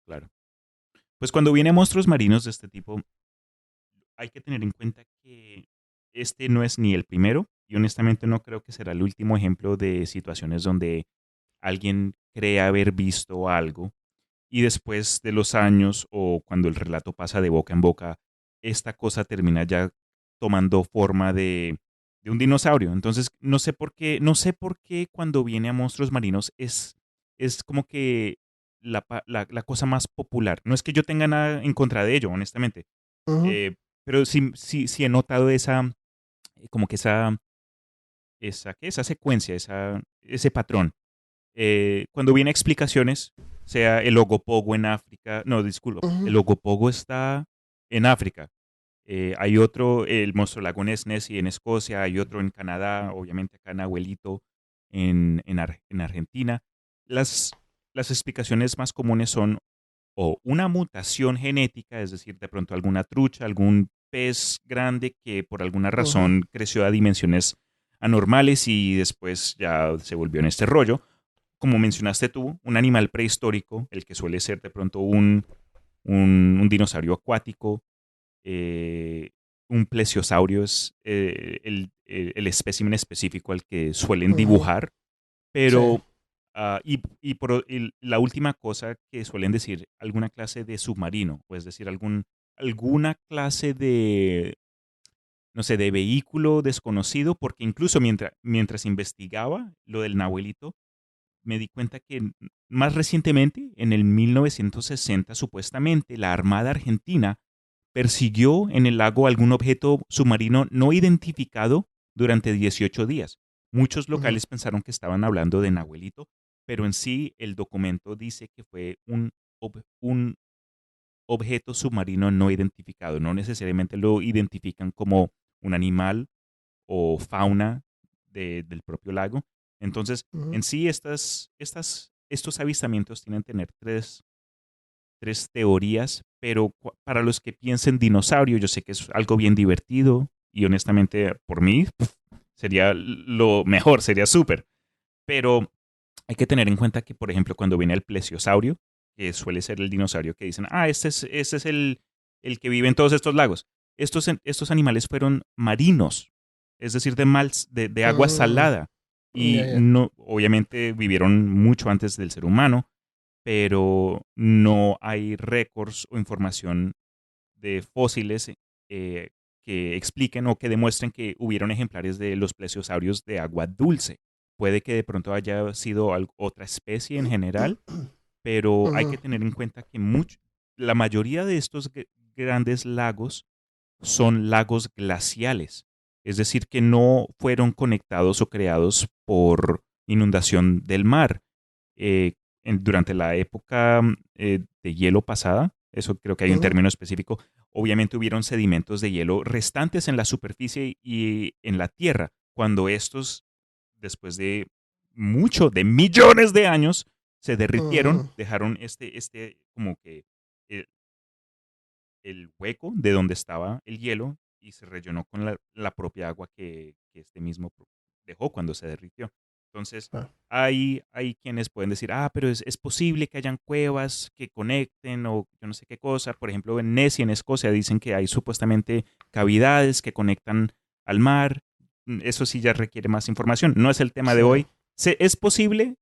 claro. Pues cuando vienen monstruos marinos de este tipo, hay que tener en cuenta que este no es ni el primero y honestamente no creo que será el último ejemplo de situaciones donde alguien cree haber visto algo y después de los años o cuando el relato pasa de boca en boca, esta cosa termina ya tomando forma de un dinosaurio. Entonces, no sé por qué cuando viene a monstruos marinos es como que la cosa más popular. No es que yo tenga nada en contra de ello, honestamente, Ujú, pero sí he notado como que esa secuencia, ese patrón. Cuando viene explicaciones, sea el Ogopogo en África, no, disculpa, ujú, el Ogopogo está en África. Hay otro, el monstruo lago Nessie en Escocia, hay otro en Canadá, obviamente acá en Abuelito, en Argentina. Las explicaciones más comunes son o una mutación genética, es decir, de pronto alguna trucha, algún pez grande que por alguna ujú, razón creció a dimensiones anormales y después ya se volvió en este rollo. Como mencionaste tú, un animal prehistórico, el que suele ser de pronto un dinosaurio acuático, eh, un plesiosaurio es el espécimen específico al que suelen ujú. dibujar, Sí. pero y la última cosa que suelen decir, alguna clase de submarino, o es decir, alguna clase de, no sé, de vehículo desconocido, porque incluso mientras investigaba lo del Nahuelito, me di cuenta que más recientemente, en el 1960, supuestamente, la Armada Argentina persiguió en el lago algún objeto submarino no identificado durante 18 días. Muchos Ujú, locales pensaron que estaban hablando de Nahuelito, pero en sí el documento dice que fue un objeto submarino no identificado. No necesariamente lo identifican como un animal o fauna del propio lago. Entonces, ujú. en sí, estos avistamientos tienen que tener tres teorías, pero para los que piensen dinosaurio, yo sé que es algo bien divertido y honestamente, por mí, sería lo mejor, sería súper. Pero hay que tener en cuenta que, por ejemplo, cuando viene el plesiosaurio, que suele ser el dinosaurio que dicen, este es el que vive en todos estos lagos. Estos animales fueron marinos, es decir, de agua Mm, salada. ya, Y ya. no, obviamente vivieron mucho antes del ser humano, pero no hay récords o información de fósiles eh, que expliquen o que demuestren que hubieron ejemplares de los plesiosaurios de agua dulce. Puede que de pronto haya sido otra especie en general, pero hay Ujú, que tener en cuenta que la mayoría de estos grandes lagos son lagos glaciales, es decir, que no fueron conectados o creados por inundación del mar. Eh, durante la época de hielo pasada, eso creo que hay un ujú, término específico, obviamente hubieron sedimentos de hielo restantes en la superficie y en la tierra, cuando estos, después de millones de años, se derritieron, Ujú. dejaron como que el, el hueco de donde estaba el hielo y se rellenó con la propia agua que este mismo dejó cuando se derritió. Entonces, Ah, hay quienes pueden decir, pero es posible que hayan cuevas que conecten o yo no sé qué cosa. Por ejemplo, en Nessie, en Escocia, dicen que hay supuestamente cavidades que conectan al mar. Eso sí ya requiere más información. No es el tema de sí. hoy. ¿Es posible?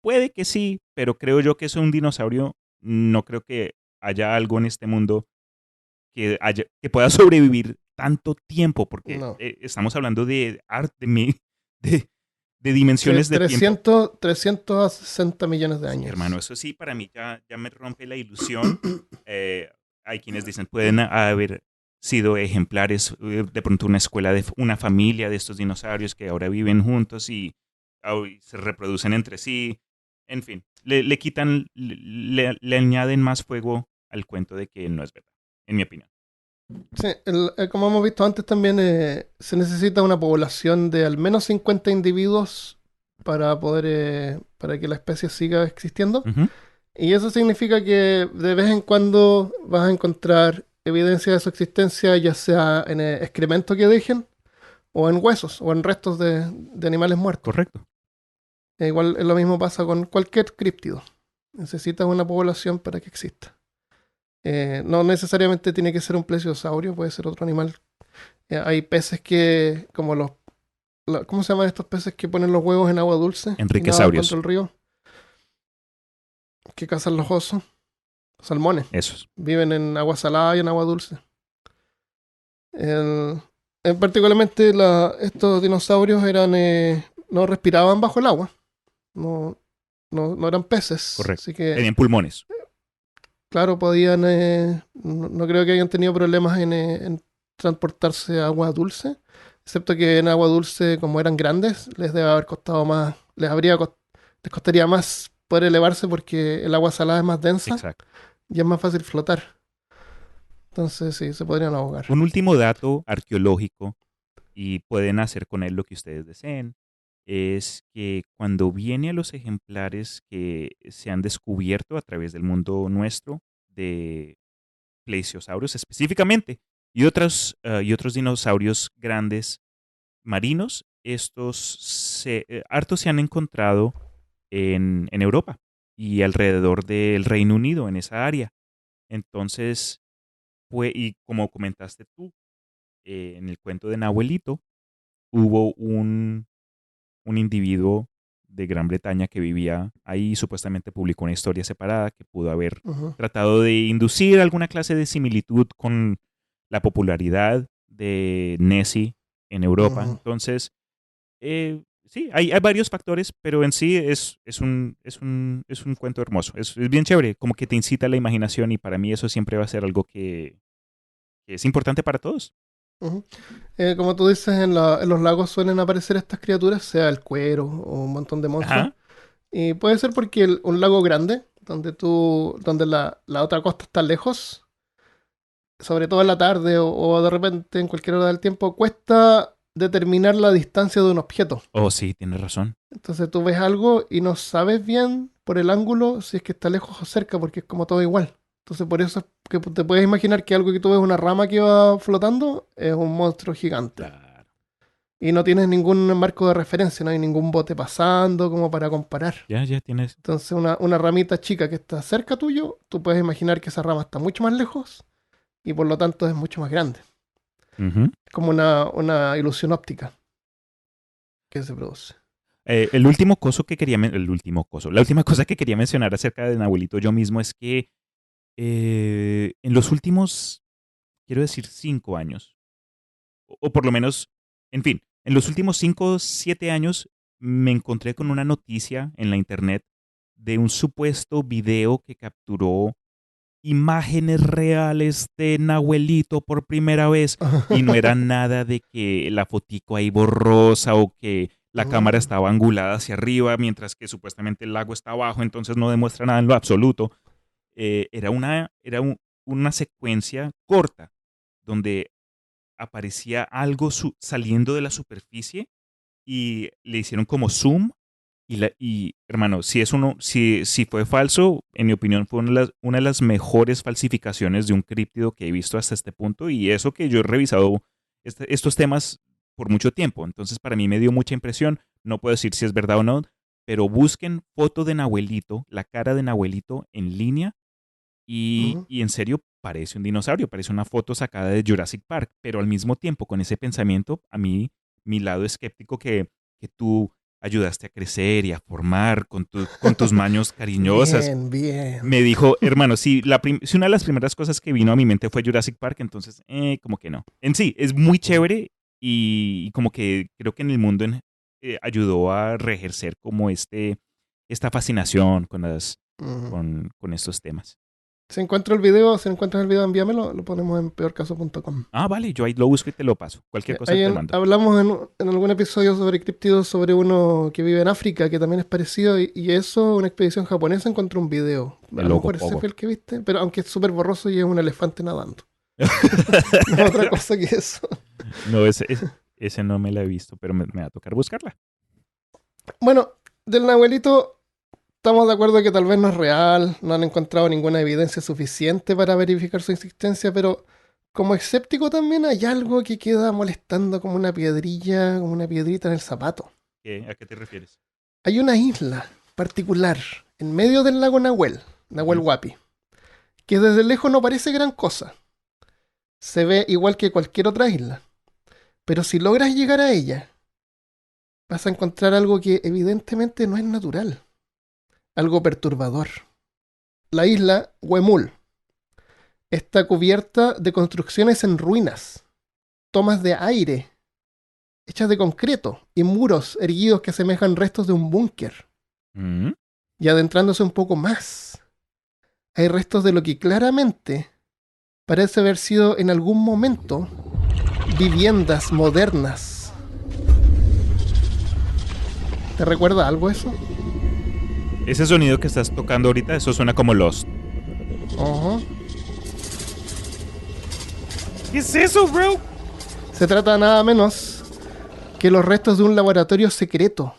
Puede que sí, pero creo yo que es un dinosaurio. No creo que haya algo en este mundo que pueda sobrevivir tanto tiempo, porque No. estamos hablando de arte, de, de Sí, dimensiones de tiempo. 360 millones de Sí, hermano, años. eso sí, para mí ya me rompe la ilusión. Hay quienes dicen, pueden haber sido ejemplares, de pronto una escuela, una familia de estos dinosaurios que ahora viven juntos y se reproducen entre sí. En fin, le quitan, le añaden más fuego al cuento de que no es verdad, en mi opinión. Sí, como hemos visto antes también se necesita una población de al menos 50 individuos para que la especie siga existiendo. Ujú. Y eso significa que de vez en cuando vas a encontrar evidencia de su existencia, ya sea en el excremento que dejen, o en huesos, o en restos de animales muertos. Correcto. Igual lo mismo pasa con cualquier críptido. Necesitas una población para que exista. No necesariamente tiene que ser un plesiosaurio, puede ser otro animal. Hay peces que, como ¿cómo se llaman estos peces que ponen los huevos en agua dulce y nadan contra Enriquesaurios. el río? Que cazan los osos, salmones. Esos. Viven en agua salada y en agua dulce. El- Particularmente estos dinosaurios no respiraban bajo el agua, no, no eran peces, Correcto. así que, Tenían pulmones. claro, no creo que hayan tenido problemas en transportarse a agua dulce, excepto que en agua dulce, como eran grandes, les debe haber costado más, les costaría más poder elevarse porque el agua salada es más densa Exacto. y es más fácil flotar. Entonces sí, se podrían ahogar. Un último dato arqueológico, y pueden hacer con él lo que ustedes deseen, es que cuando viene a los ejemplares que se han descubierto a través del mundo nuestro de plesiosaurios específicamente y otros dinosaurios grandes marinos, hartos se han encontrado en Europa y alrededor del Reino Unido, en esa área. Entonces, y como comentaste tú, en el cuento de Nahuelito, hubo un individuo de Gran Bretaña que vivía ahí y supuestamente publicó una historia separada que pudo haber Ujú, tratado de inducir alguna clase de similitud con la popularidad de Nessie en Europa. ujú. Entonces, sí, hay varios factores, pero en sí es un cuento hermoso. Es bien chévere, como que te incita a la imaginación y para mí eso siempre va a ser algo que es importante para todos. Ujú. Como tú dices, en los lagos suelen aparecer estas criaturas, sea el cuero o un montón de monstruos. Ajá, Y puede ser porque un lago grande, donde la otra costa está lejos, sobre todo en la tarde o de repente en cualquier hora del tiempo, cuesta determinar la distancia de un objeto. oh sí, tienes razón. Entonces tú ves algo y no sabes bien por el ángulo si es que está lejos o cerca, porque es como todo igual. Entonces por eso es que te puedes imaginar que algo que tú ves una rama que va flotando es un monstruo gigante. Claro. Y no tienes ningún marco de referencia, no hay ningún bote pasando como para comparar. Ya tienes. Entonces una ramita chica que está cerca tuyo, tú puedes imaginar que esa rama está mucho más lejos y por lo tanto es mucho más grande. Ujú. Es como una ilusión óptica que se produce. El último coso que quería, la última cosa que quería mencionar acerca de Nahuelito yo mismo es que en los últimos, quiero decir, 5 años, o por lo menos, en fin, en los últimos 5 o 7 años me encontré con una noticia en la internet de un supuesto video que capturó imágenes reales de Nahuelito por primera vez y no era nada de que la fotico ahí borrosa o que la cámara Mm, estaba angulada hacia arriba mientras que supuestamente el lago está abajo, entonces no demuestra nada en lo absoluto. Era una secuencia corta donde aparecía algo saliendo de la superficie y le hicieron como zoom Y hermano, si fue falso, en mi opinión fue una de las mejores falsificaciones de un críptido que he visto hasta este punto. Y eso que yo he revisado estos temas por mucho tiempo. Entonces para mí me dio mucha impresión. No puedo decir si es verdad o no, pero busquen foto de Nahuelito, la cara de Nahuelito en línea. Ujú. Y en serio parece un dinosaurio, parece una foto sacada de Jurassic Park. Pero al mismo tiempo, con ese pensamiento, a mí, mi lado escéptico que tú ayudaste a crecer y a formar con tus manos cariñosas. Bien, bien. Me dijo, hermano, si una de las primeras cosas que vino a mi mente fue Jurassic Park, entonces, como que no. En sí, es muy chévere y como que creo que en el mundo ayudó a reejercer como esta fascinación Ujú. con estos temas. Si encuentras el video, envíamelo, lo ponemos en peorcaso.com. Ah, vale, yo ahí lo busco y te lo paso. Cualquier cosa Ahí te mando. hablamos en algún episodio sobre criptidos, sobre uno que vive en África, que también es parecido, y eso, una expedición japonesa encontró un video. A El lo logo mejor ese Pogo. fue el que viste, pero aunque es súper borroso y es un elefante nadando. No es otra cosa que eso. No, ese no me la he visto, pero me va a tocar buscarla. Bueno, del Nahuelito estamos de acuerdo que tal vez no es real, no han encontrado ninguna evidencia suficiente para verificar su existencia, pero como escéptico también hay algo que queda molestando como una piedrilla, como una piedrita en el zapato. ¿A qué te refieres? Hay una isla particular en medio del lago Nahuel, Nahuel Ujú. Huapi, que desde lejos no parece gran cosa. Se ve igual que cualquier otra isla. Pero si logras llegar a ella, vas a encontrar algo que evidentemente no es natural, algo perturbador. La isla Huemul está cubierta de construcciones en ruinas, tomas de aire hechas de concreto y muros erguidos que asemejan restos de un búnker. Mm. Y adentrándose un poco más, hay restos de lo que claramente parece haber sido en algún momento viviendas modernas. ¿Te recuerda algo eso? Ese sonido que estás tocando ahorita, eso suena como Lost. Ajá. ¿Qué es eso, bro? Se trata nada menos que los restos de un laboratorio secreto,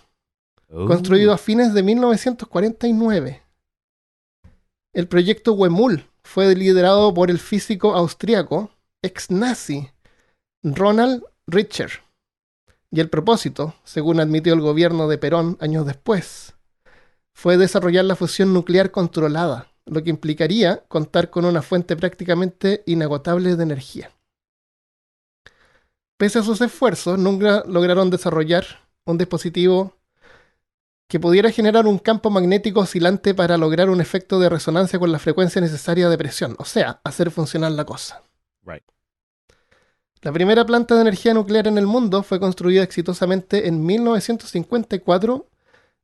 Oh. construido a fines de 1949. El proyecto Wemul fue liderado por el físico austríaco, ex nazi, Ronald Richter. Y el propósito, según admitió el gobierno de Perón años después, fue desarrollar la fusión nuclear controlada, lo que implicaría contar con una fuente prácticamente inagotable de energía. Pese a sus esfuerzos, nunca lograron desarrollar un dispositivo que pudiera generar un campo magnético oscilante para lograr un efecto de resonancia con la frecuencia necesaria de presión, o sea, hacer funcionar la cosa. Right. La primera planta de energía nuclear en el mundo fue construida exitosamente en 1954,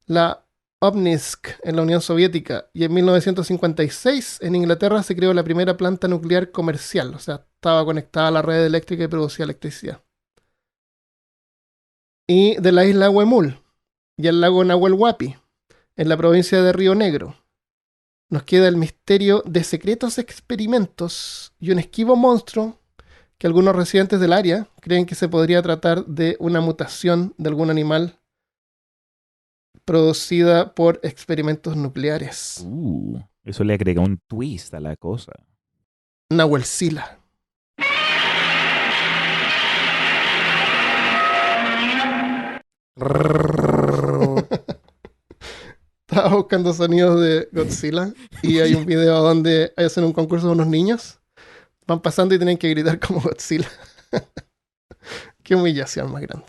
la Obninsk en la Unión Soviética, y en 1956 en Inglaterra se creó la primera planta nuclear comercial, o sea, estaba conectada a la red eléctrica y producía electricidad. Y de la isla Huemul y el lago Nahuel Huapi, en la provincia de Río Negro, nos queda el misterio de secretos experimentos y un esquivo monstruo que algunos residentes del área creen que se podría tratar de una mutación de algún animal producida por experimentos nucleares. Eso le agrega un twist a la cosa. Nahuelzila. Estaba buscando sonidos de Godzilla y hay un video donde hacen un concurso de unos niños. Van pasando y tienen que gritar como Godzilla. Qué humillación más grande.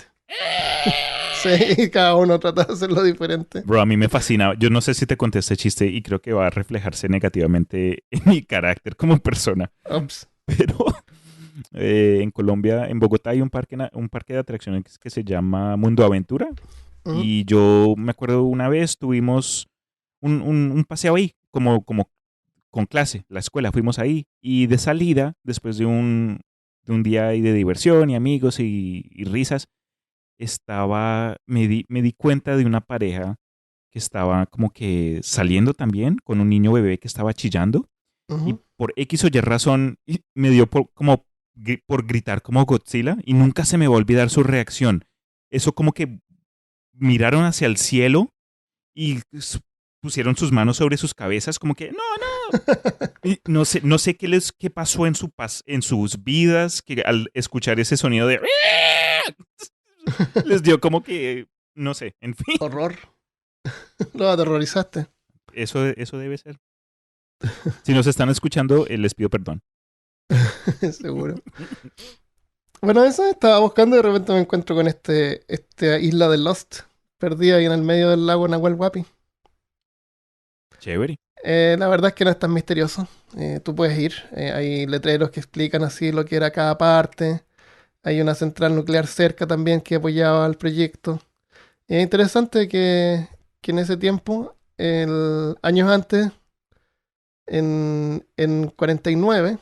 Sí, cada uno trata de hacerlo diferente. Bro, a mí me fascina. Yo no sé si te conté este chiste y creo que va a reflejarse negativamente en mi carácter como persona. Ups. Pero en Colombia, en Bogotá, hay un parque de atracciones que se llama Mundo Aventura. Ujú, Y yo me acuerdo una vez tuvimos un paseo ahí, como con clase, la escuela, fuimos ahí. Y de salida, después de un día ahí de diversión y amigos y risas, me di cuenta de una pareja que estaba como que saliendo también con un niño bebé que estaba chillando y ujú. por X o Y razón me dio por gritar como Godzilla y nunca se me va a olvidar su reacción. Eso como que miraron hacia el cielo y pusieron sus manos sobre sus cabezas como que, no, y no sé qué pasó en sus vidas, que al escuchar ese sonido de... les dio como que, no sé, en fin, Horror. Lo aterrorizaste. eso debe ser. Si nos están escuchando, les pido perdón. Seguro. Bueno, eso estaba buscando y de repente me encuentro con esta isla de Lost, perdida ahí en el medio del lago Nahuel Huapi. Chévere. La verdad es que no es tan misterioso. Tú puedes ir. Hay letreros que explican así lo que era cada parte. Hay una central nuclear cerca también que apoyaba al proyecto. Es interesante que en ese tiempo, años antes, en 49,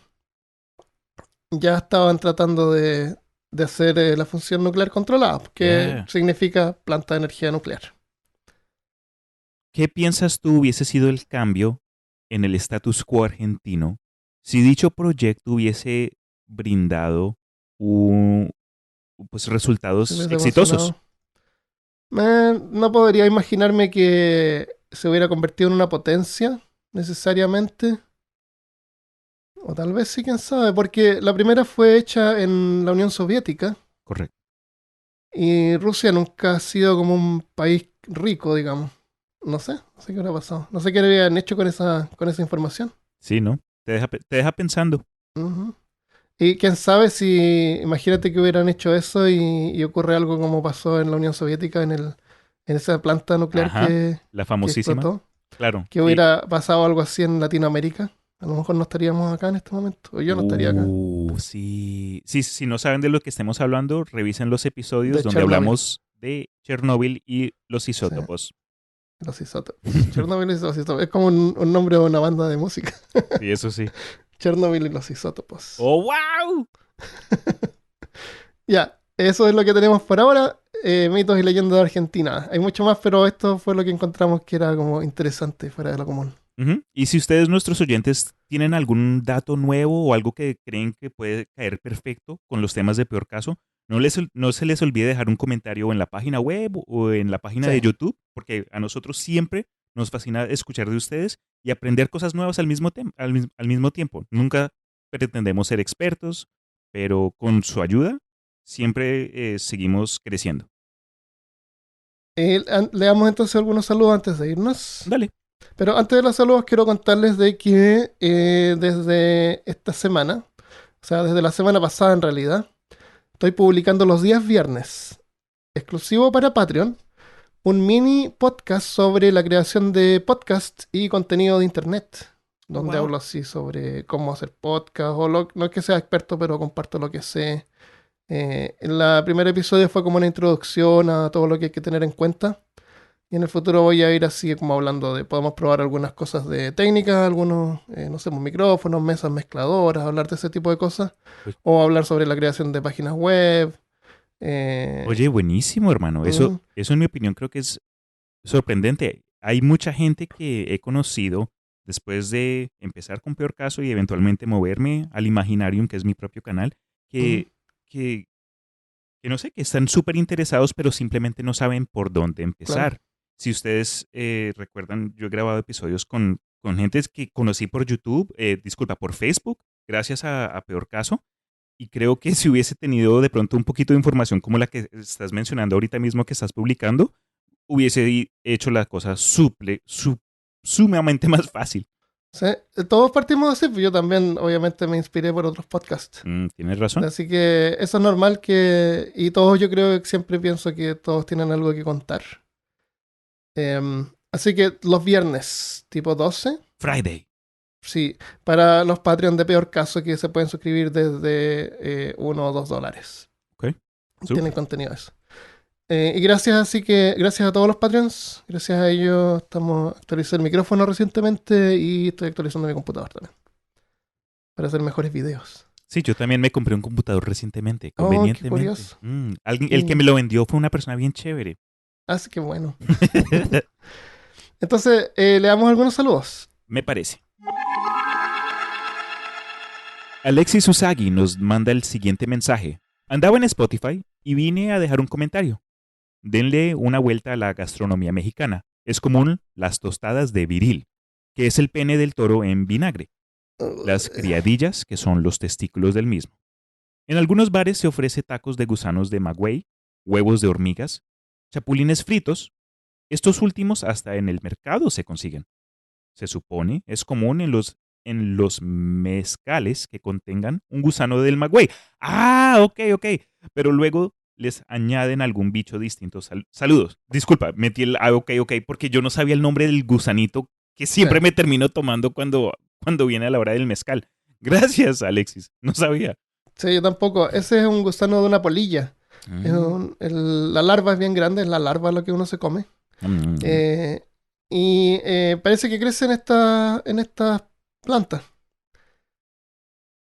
ya estaban tratando de hacer la función nuclear controlada, que Yeah. significa planta de energía nuclear. ¿Qué piensas tú hubiese sido el cambio en el status quo argentino si dicho proyecto hubiese brindado un- pues, Se resultados hubiese exitosos? funcionado. No podría imaginarme que se hubiera convertido en una potencia necesariamente. O tal vez sí, quién sabe, porque la primera fue hecha en la Unión Soviética Correcto. y Rusia nunca ha sido como un país rico, digamos. No sé qué hubiera pasado. No sé qué habían hecho con esa información. Sí, ¿no? Te deja pensando. Ujú. Y quién sabe si, imagínate que hubieran hecho eso y ocurre algo como pasó en la Unión Soviética en esa planta nuclear Ajá, la que famosísima. explotó, Claro. que hubiera pasado algo así en Latinoamérica. A lo mejor no estaríamos acá en este momento, o yo no estaría acá, Sí. Sí, si no saben de lo que estemos hablando, revisen los episodios de donde Chernobyl. hablamos de Chernóbil y los Sí, isótopos. los isótopos. Chernobyl y los isótopos. Es como un nombre de una banda de música. Sí, eso sí. Chernobyl y los isótopos. ¡Oh, wow! Ya, eso es lo que tenemos por ahora. Mitos y leyendas de Argentina. Hay mucho más, pero esto fue lo que encontramos que era como interesante, fuera de lo común. Ujú. Y si ustedes, nuestros oyentes, tienen algún dato nuevo o algo que creen que puede caer perfecto con los temas de peor caso, no se les olvide dejar un comentario en la página web o en la página Sí. de YouTube, porque a nosotros siempre nos fascina escuchar de ustedes y aprender cosas nuevas al mismo tiempo. Nunca pretendemos ser expertos, pero con su ayuda siempre seguimos creciendo. Leamos entonces algunos saludos antes de irnos. Dale. Pero antes de los saludos quiero contarles de que desde esta semana, o sea, desde la semana pasada en realidad, estoy publicando los días viernes, exclusivo para Patreon, un mini podcast sobre la creación de podcasts y contenido de internet, Oh, donde wow. hablo así sobre cómo hacer podcast, o no es que sea experto, pero comparto lo que sé. En el primer episodio fue como una introducción a todo lo que hay que tener en cuenta. Y en el futuro voy a ir así como hablando podemos probar algunas cosas de técnica, algunos, no sé, micrófonos, mesas mezcladoras, hablar de ese tipo de cosas. Pues, O hablar sobre la creación de páginas web. eh, oye, buenísimo, hermano. Eso, mm, eso en mi opinión creo que es sorprendente. Hay mucha gente que he conocido después de empezar con Peor Caso y eventualmente moverme al Imaginarium, que es mi propio canal, mm, que, que, que no sé, que están súper interesados, pero simplemente no saben por dónde claro. empezar. Si ustedes recuerdan, yo he grabado episodios con gente que conocí por YouTube, disculpa, por Facebook, gracias a Peor Caso. Y creo que si hubiese tenido de pronto un poquito de información como la que estás mencionando ahorita mismo que estás publicando, hubiese hecho la cosa sumamente más fácil. Sí, todos partimos así, pues yo también obviamente me inspiré por otros podcasts. ¿Tienes razón? Así que eso es normal y todos yo creo que siempre pienso que todos tienen algo que contar. Así que los viernes, tipo 12. Friday. Sí, para los Patreon de peor caso que se pueden suscribir desde $1 o $2. Ok, Tienen súper. contenido eso. Y gracias a todos los Patreons, gracias a ellos actualicé el micrófono recientemente y estoy actualizando mi computador también para hacer mejores videos. Sí, yo también me compré un computador recientemente, Oh, qué convenientemente. curioso. El que Y, me lo vendió fue una persona bien chévere. así que bueno. Entonces, le damos algunos saludos. Me parece. Alexis Usagi nos manda el siguiente mensaje. Andaba en Spotify y vine a dejar un comentario. Denle una vuelta a la gastronomía mexicana. Es común las tostadas de viril, que es el pene del toro en vinagre, las Uh, criadillas, que son los testículos del mismo. En algunos bares se ofrece tacos de gusanos de maguey, huevos de hormigas, chapulines fritos. Estos últimos hasta en el mercado se consiguen. Se supone es común en los mezcales que contengan un gusano del maguey. Ah, ok, ok. Pero luego les añaden algún bicho distinto. Saludos. Disculpa, metí el ok, ok, porque yo no sabía el nombre del gusanito que sí. siempre me termino tomando cuando viene a la hora del mezcal. Gracias, Alexis. No sabía. Sí, yo tampoco. Ese es un gusano de una polilla. Mm, La larva es bien grande, es la larva lo que uno se come. mm. Eh, Parece que crece en estas plantas.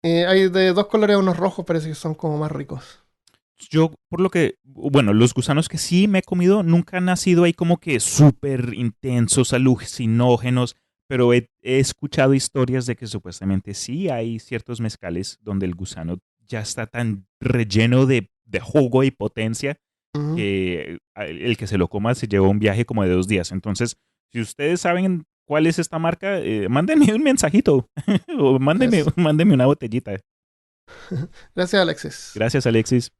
Hay de dos colores, unos rojos, parece que son como más ricos. Yo, por lo que, bueno, los gusanos que sí me he comido nunca han sido ahí como que súper intensos, alucinógenos, pero he escuchado historias de que supuestamente sí hay ciertos mezcales donde el gusano ya está tan relleno de jugo y potencia Ujú. que el que se lo coma se lleva un viaje como de 2 días. Entonces, si ustedes saben cuál es esta marca, mándenme un mensajito o Eso. mándenme una botellita. Gracias, Alexis. Gracias, Alexis.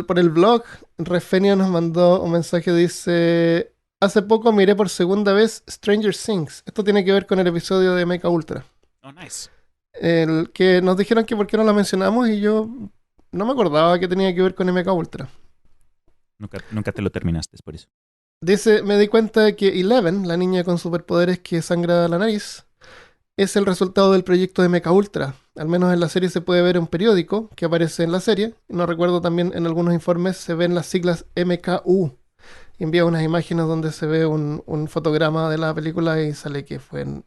Por el blog, Refenio nos mandó un mensaje, dice, hace poco miré por segunda vez Stranger Things. Esto tiene que ver con el episodio de Mecha Ultra. Oh, nice. El que nos dijeron que por qué no lo mencionamos y yo no me acordaba que tenía que ver con Mecha Ultra. Nunca te lo terminaste, es por eso. Dice, me di cuenta de que Eleven, la niña con superpoderes que sangra la nariz, es el resultado del proyecto de Mecha Ultra. Al menos en la serie se puede ver un periódico que aparece en la serie. No recuerdo también en algunos informes se ven las siglas MKU. Y envía unas imágenes donde se ve un fotograma de la película y sale que fue en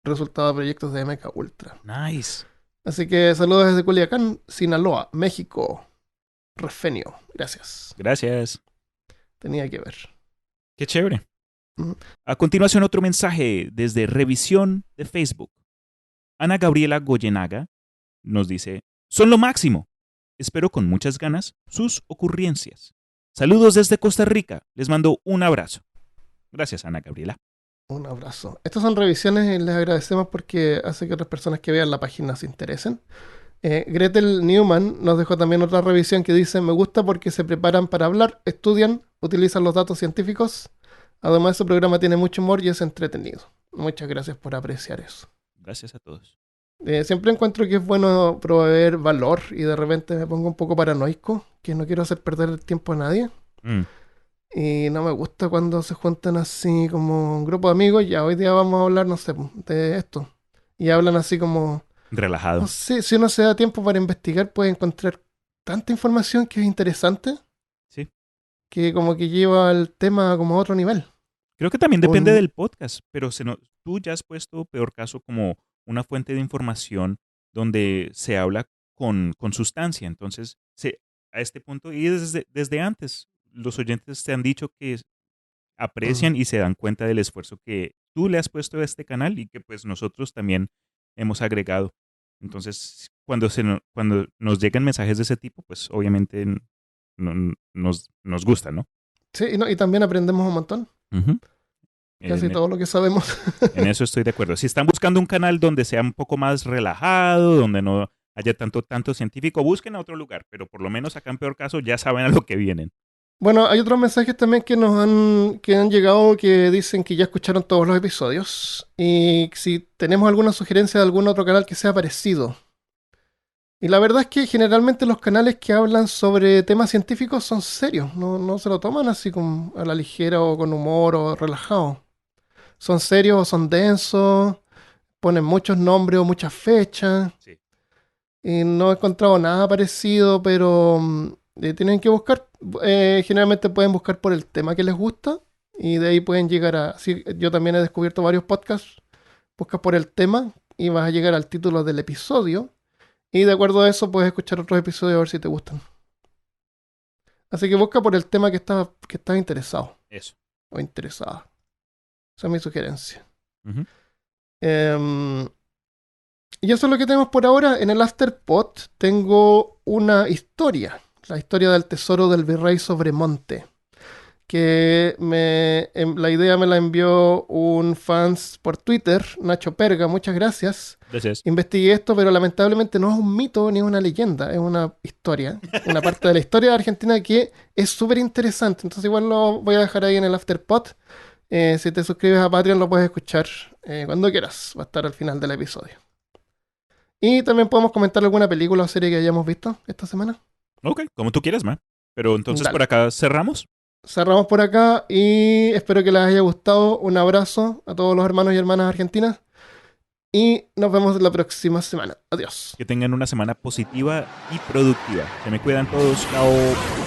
resultado de proyectos de Mecha Ultra. Nice. Así que saludos desde Culiacán, Sinaloa, México. Refenio, gracias. Gracias. Tenía que ver. Qué chévere. Mm. A continuación, otro mensaje desde Revisión de Facebook. Ana Gabriela Goyenaga nos dice: son lo máximo. Espero con muchas ganas sus ocurrencias. Saludos desde Costa Rica. Les mando un abrazo. Gracias, Ana Gabriela. Un abrazo. Estas son revisiones y les agradecemos porque hace que otras personas que vean la página se interesen. Gretel Newman nos dejó también otra revisión que dice, me gusta porque se preparan para hablar, estudian, utilizan los datos científicos. Además, su programa tiene mucho humor y es entretenido. Muchas gracias por apreciar eso. Gracias a todos. Siempre encuentro que es bueno proveer valor y de repente me pongo un poco paranoico, que no quiero hacer perder el tiempo a nadie. Mm, Y no me gusta cuando se juntan así como un grupo de amigos, ya hoy día vamos a hablar, no sé, de esto. Y hablan así como, no relajado. sé, si uno se da tiempo para investigar puede encontrar tanta información que es interesante, Sí. que como que lleva el tema como a otro nivel. Creo que también depende Un, del podcast, pero tú ya has puesto, peor caso, como una fuente de información donde se habla con sustancia. Entonces, a este punto, y desde antes, los oyentes te han dicho que mm, aprecian y se dan cuenta del esfuerzo que tú le has puesto a este canal y que pues nosotros también hemos agregado. Entonces, cuando nos llegan mensajes de ese tipo, pues obviamente nos gusta, ¿no? sí, y, no, y también aprendemos un montón, Ujú. casi En, todo lo que sabemos. en eso estoy de acuerdo. Si están buscando un canal donde sea un poco más relajado, donde no haya tanto científico, busquen a otro lugar, pero por lo menos acá en peor caso ya saben a lo que vienen. Bueno, hay otros mensajes también que han llegado que dicen que ya escucharon todos los episodios y si tenemos alguna sugerencia de algún otro canal que sea parecido. Y la verdad es que generalmente los canales que hablan sobre temas científicos son serios, no se lo toman así como a la ligera o con humor o relajado. Son serios o son densos, ponen muchos nombres o muchas fechas. Sí. Y no he encontrado nada parecido, pero tienen que buscar. Generalmente pueden buscar por el tema que les gusta y de ahí pueden llegar a. Sí, yo también he descubierto varios podcasts. Buscas por el tema y vas a llegar al título del episodio. Y de acuerdo a eso puedes escuchar otros episodios a ver si te gustan. Así que busca por el tema que estás interesado Eso. o interesada. Esa es mi sugerencia. Ujú. Em, y eso es lo que tenemos por ahora. En el Afterpod tengo una historia. La historia del tesoro del virrey Sobremonte. que la idea me la envió un fans por Twitter, Nacho Perga, muchas gracias. Gracias. Investigué esto, pero lamentablemente no es un mito ni una leyenda, es una historia, una parte de la historia de Argentina que es súper interesante. Entonces igual lo voy a dejar ahí en el Afterpod. Si te suscribes a Patreon lo puedes escuchar cuando quieras, va a estar al final del episodio. Y también podemos comentar alguna película o serie que hayamos visto esta semana. Ok, como tú quieras, ma. Pero entonces Dale. por acá cerramos. Cerramos por acá y espero que les haya gustado. Un abrazo a todos los hermanos y hermanas argentinas y nos vemos la próxima semana. Adiós. Que tengan una semana positiva y productiva. Se me cuidan todos. Chao.